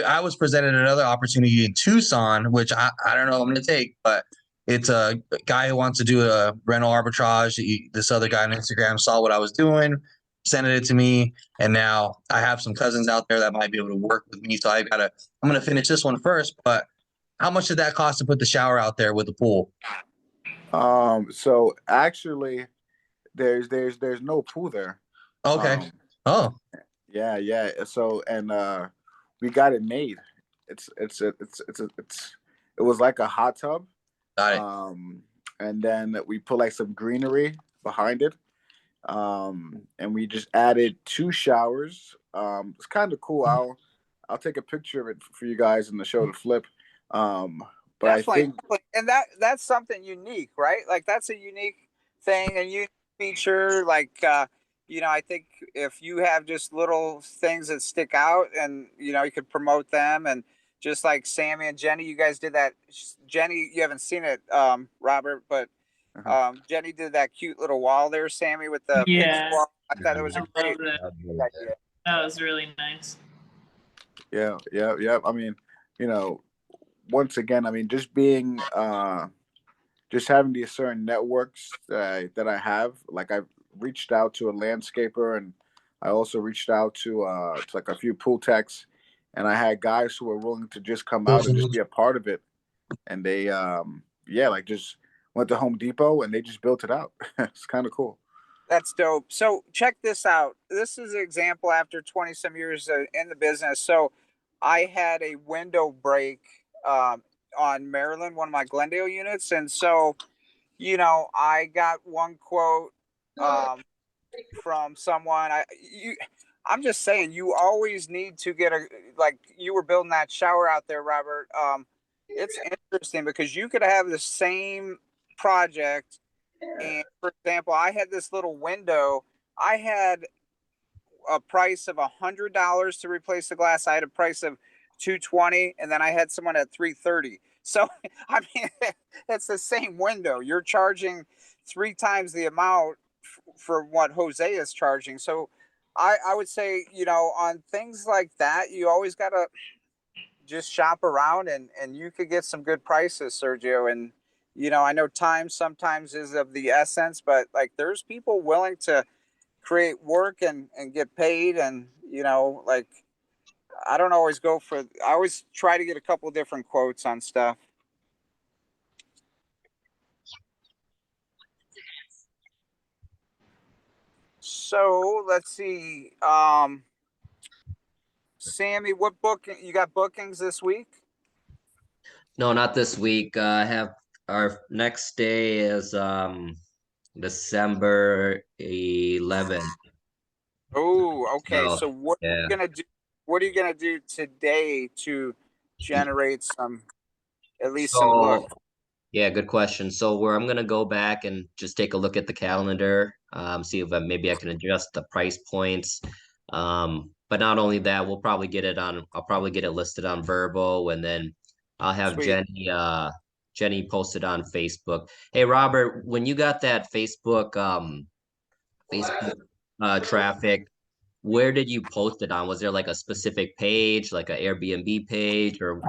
I was presented another opportunity in Tucson, which I don't know if I'm going to take, but it's a guy who wants to do a rental arbitrage. This other guy on Instagram saw what I was doing, sent it to me, and now I have some cousins out there that might be able to work with me. So I'm going to finish this one first. But how much did that cost to put the shower out there with the pool? So actually, there's no pool there. Okay. Um, Oh, yeah. So, and we got it made. It was like a hot tub. got it. And then we put like some greenery behind it. And we just added 2 showers. It's kind of cool. I'll take a picture of it for you guys in the show to Flip. Um, but I Definitely, think, definitely. And that's something unique, right? Like that's a unique thing, a unique feature. Like you know, I think if you have just little things that stick out, and you know, you could promote them, and just like Sammy and Jenny, you guys did that. Jenny, you haven't seen it, Robert, but uh Jenny did that cute little wall there, Sammy, with the picture Yeah, wall. I thought it was I a love great that. idea. That was really nice. yeah. I mean, you know, once again, I mean, just having these certain networks that I have. Like I've reached out to a landscaper, and I also reached out to like a few pool techs, and I had guys who were willing to just come out and just be a part of it. And they, yeah, like just went to Home Depot and they just built it out. It's kind of cool. That's dope. So check this out. This is an example after 20 some years in the business. So I had a window break on Maryland, one of my Glendale units. And so, I got one quote from someone. I'm just saying, you always need to get like you were building that shower out there, Robert. It's interesting because you could have the same project, and for example, I had this little window. I had a price of $100 to replace the glass. I had a price of 220, and then I had someone at 330. So I mean, it's the same window. You're charging three times the amount for what Jose is charging. So I would say, on things like that, you always gotta just shop around, and you could get some good prices, Sergio. And I know time sometimes is of the essence, but like there's people willing to create work and get paid. And like I don't always go for, I always try to get a couple different quotes on stuff. So let's see. Sammy, what book you got bookings this week? No, not this week. I have our next day is December 11th. Oh, okay. So So what are yeah. you gonna do? What are you gonna do today to generate some, at least some book? So yeah, good question. So where I'm gonna go back and just take a look at the calendar, see if maybe I can adjust the price points. But not only that, I'll probably get it listed on Verbo, and then I'll have Sweet. Jenny posted on Facebook. Hey Robert, when you got that Facebook traffic, where did you post it on? Was there like a specific page, like an Airbnb page, or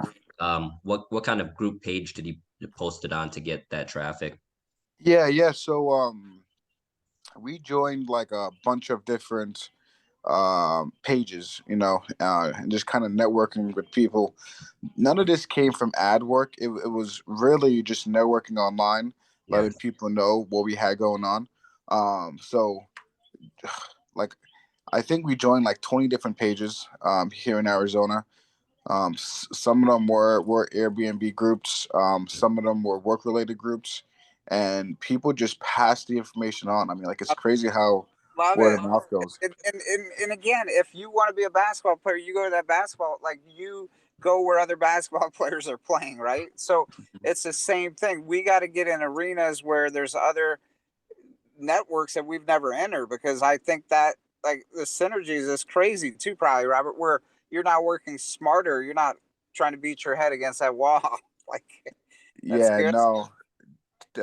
what kind of group page did you post it on to get that traffic? Yeah. So we joined like a bunch of different pages, and just kind of networking with people. None of this came from ad work. It was really just networking online, Yeah. letting people know what we had going on. So like I think we joined like 20 different pages here in Arizona. Some of them were Airbnb groups. Some of them were work related groups, and people just passed the information on. I mean, like it's crazy how Love word it. of mouth goes. And again, if you want to be a basketball player, you go to that basketball, like you go where other basketball players are playing, right? So it's the same thing. We got to get in arenas where there's other networks that we've never entered, because I think that like the synergies is crazy too, probably, Robert, where you're not working smarter. You're not trying to beat your head against that wall. Like that's Yeah, good. no,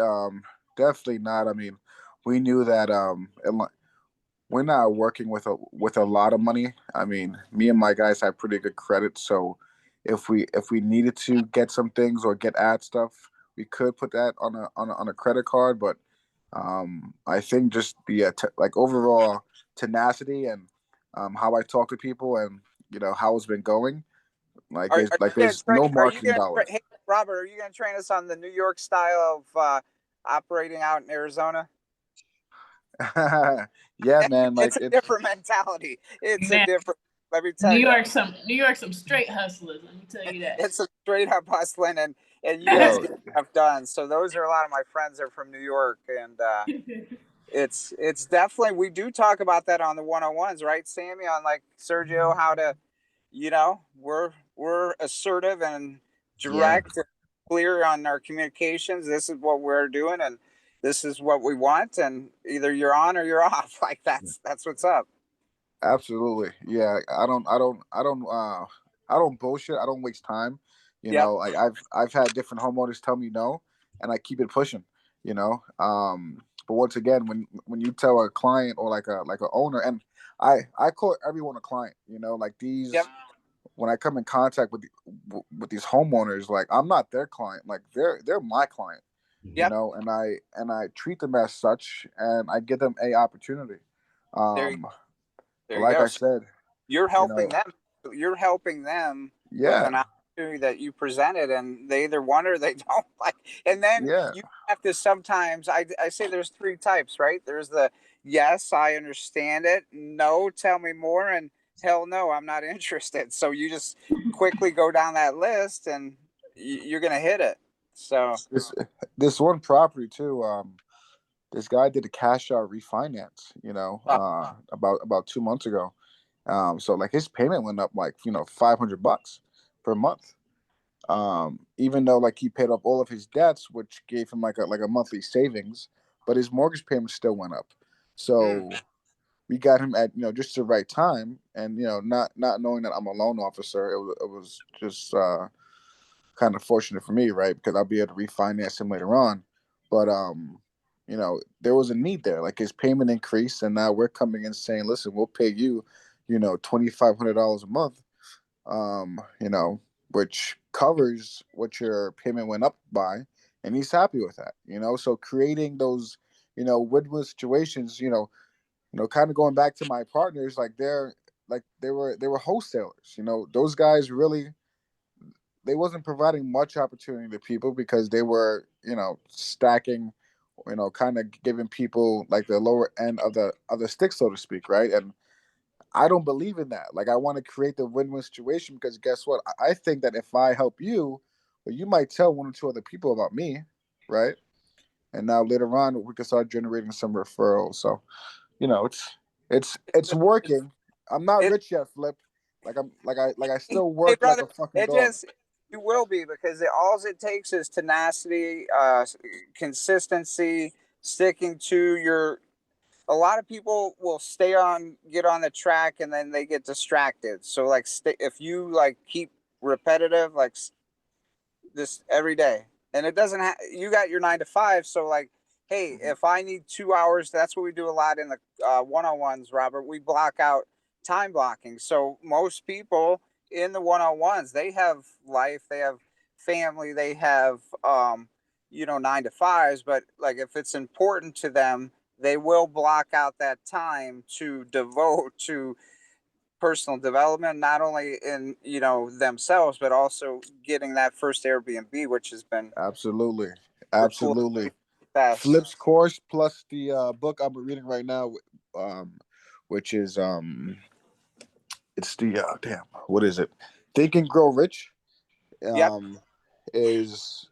um, definitely not. I mean, we knew that we're not working with a lot of money. I mean, me and my guys have pretty good credit, so if we needed to get some things or get ad stuff, we could put that on a credit card. But I think just the like overall tenacity and how I talk to people and how it's been going. Like Are you gonna there's train? no Are you marketing gonna dollars. hey, Robert? Are you gonna train us on the New York style of operating out in Arizona? Yeah, man. It's Like a it's different mentality. It's a Man, different. Let me tell you, New York, some straight hustlers. Let me tell you that. it's a straight up hustling, and you guys yo, get stuff done. So those are a lot of my friends are from New York, and it's definitely, we do talk about that on the 101s, right, Sammy? On like Sergio, how to, we're assertive and Yeah. direct and clear on our communications. This is what we're doing, and this is what we want, and either you're on or you're off. Like that's what's up. absolutely. Yeah, I don't bullshit. I don't waste time. Yep. Like I've had different homeowners tell me no, and I keep it pushing. But once again, when you tell a client or like a owner, and I call everyone a client. Like Yep. these when I come in contact with these homeowners, like I'm not their client, like they're my client. Yep. And I treat them as such, and I give them a opportunity. There you, Um, but there you like go. I So said, you're you helping know, them. You're helping them with yeah, an opportunity that you presented, and they either want or they don't like. And then yeah, you have to sometimes. I say there's three types, right? There's the yes, I understand it. No, tell me more. And hell no, I'm not interested. So you just quickly go down that list and you're going to hit it. So, This one property too. This guy did a cash out refinance. About 2 months ago. So like his payment went up like $500 per month. Even though like he paid off all of his debts, which gave him like a monthly savings, but his mortgage payment still went up. So we got him at just the right time, and not knowing that I'm a loan officer, it was just kind of fortunate for me, right? Because I'll be able to refinance him later on. But there was a need there. Like his payment increased, and now we're coming in saying, listen, we'll pay you, $2,500 a month, which covers what your payment went up by, and he's happy with that. So creating those, win-win situations, kind of going back to my partners, like they were wholesalers. Those guys really, they wasn't providing much opportunity to people because they were, stacking, kind of giving people like the lower end of the stick, so to speak, right? And I don't believe in that. Like I want to create the win-win situation because guess what? I think that if I help you, well, you might tell one or two other people about me, right? And now later on we can start generating some referrals. So, it's working. I'm not it, rich yet, Flip. I still hey, work like brother, a fucking it dog. just, you will be because all it takes is tenacity, consistency, sticking to your. A lot of people will get on the track, and then they get distracted. So, like, if you like keep repetitive, like this every day, and it doesn't have, you got your 9 to 5. So, like, hey, if I need 2 hours, that's what we do a lot in the one-on-ones, Robert. We block out time blocking. So most people in the one-on-ones, they have life, they have family, they have 9 to 5s. But like, if it's important to them, they will block out that time to devote to personal development, not only in themselves, but also getting that first Airbnb, which has been Absolutely, super cool. absolutely. Success. Flip's course plus the book I'm reading right now, which is it's the damn, what is it? Think and Grow Rich. Yep. Is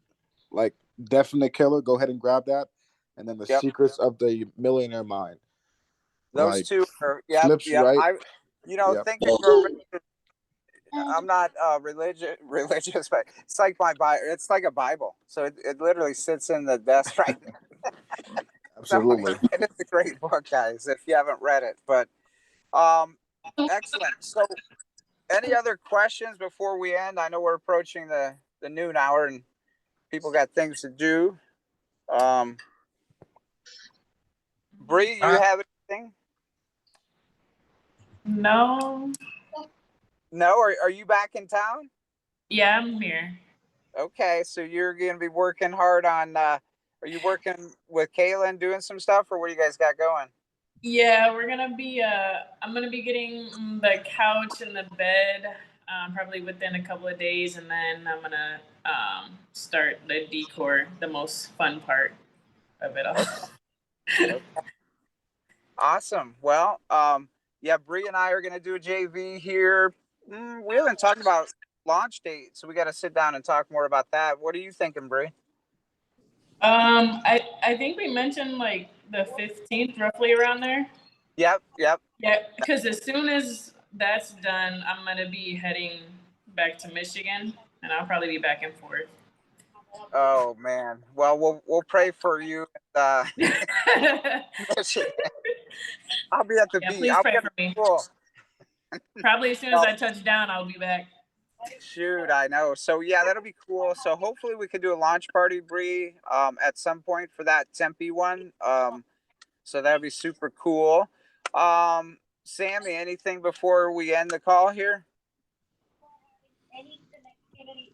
like definitely killer. Go ahead and grab that. And then the Yep. Secrets of the Millionaire Mind. Those Like two are, yep, Flip's yep. right. Yep. Think and grow rich. I'm not religious, but it's like my Bible. It's like a Bible. So it literally sits in the desk right now. So Absolutely. it is a great book, guys, if you haven't read it. But um, excellent. So any other questions before we end? I know we're approaching the noon hour and people got things to do. Bree, you have anything? No. No? Are you back in town? Yeah, I'm here. Okay, so you're going to be working hard on, are you working with Kayla and doing some stuff, or what do you guys got going? Yeah, we're gonna be. I'm gonna be getting the couch and the bed probably within a couple of days, and then I'm gonna start the decor, the most fun part of it all. Okay. Awesome. Well, yeah, Bree and I are going to do a JV here. We haven't talked about launch date, so we got to sit down and talk more about that. What are you thinking, Bree? I think we mentioned like the 15th, roughly around there. Yep. Yeah, because as soon as that's done, I'm gonna be heading back to Michigan, and I'll probably be back and forth. Oh man. Well, we'll pray for you. Michigan. I'll be at the beach. Please pray for me. Pool. Probably as soon as I touch down, I'll be back. Shoot, I know. So yeah, that'll be cool. So hopefully we could do a launch party, Bree, at some point for that Tempe one. So that'd be super cool. Sammy, anything before we end the call here?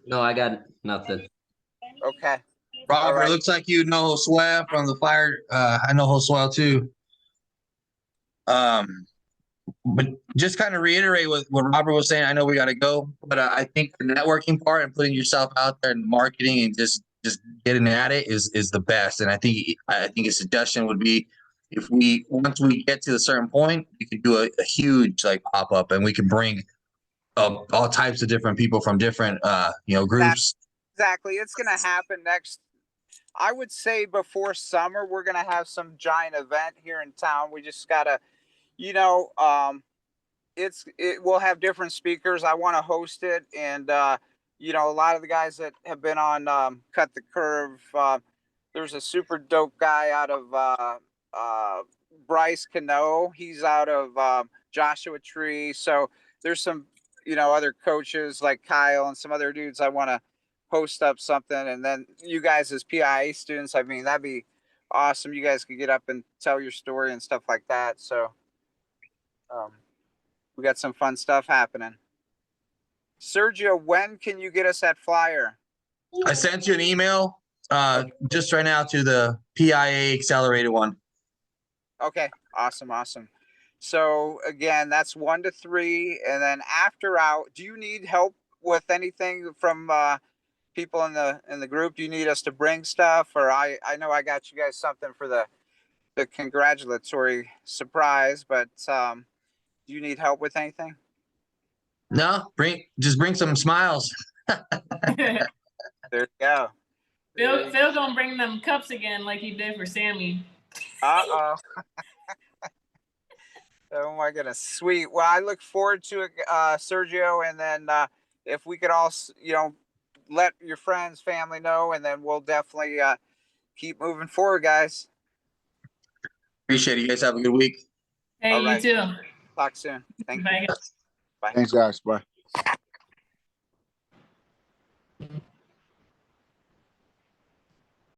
No, I got nothing. Okay. Robert, it looks like you know Josue from the fire. I know Josue too. But just kind of reiterate what Robert was saying. I know we got to go, but I think the networking part and putting yourself out there and marketing and just getting at it is the best. And I think a suggestion would be once we get to a certain point, we could do a huge like pop up, and we can bring all types of different people from different groups. Exactly. It's going to happen next. I would say before summer, we're going to have some giant event here in town. We just got to, it will have different speakers. I want to host it. And, a lot of the guys that have been on Cut the Curve, there's a super dope guy out of Bryce Cano. He's out of Joshua Tree. So there's some, other coaches like Kyle and some other dudes I want to host up something. And then you guys as PIA students, I mean, that'd be awesome. You guys could get up and tell your story and stuff like that. So we got some fun stuff happening. Sergio, when can you get us that flyer? I sent you an email just right now to the PIA accelerated one. Okay, awesome. So again, that's 1 to 3, and then after out, do you need help with anything from people in the group? Do you need us to bring stuff, or I know I got you guys something for the congratulatory surprise, but do you need help with anything? No, just bring some smiles. There you go. Phil gonna bring them cups again like he did for Sammy. Uh-oh. Oh my goodness, sweet. Well, I look forward to it, Sergio, and then if we could all, let your friends, family know, and then we'll definitely keep moving forward, guys. Appreciate it. You guys have a good week. Hey, All right. you too. Talk soon. Thank you. Bye. Bye. Thanks, guys. Bye.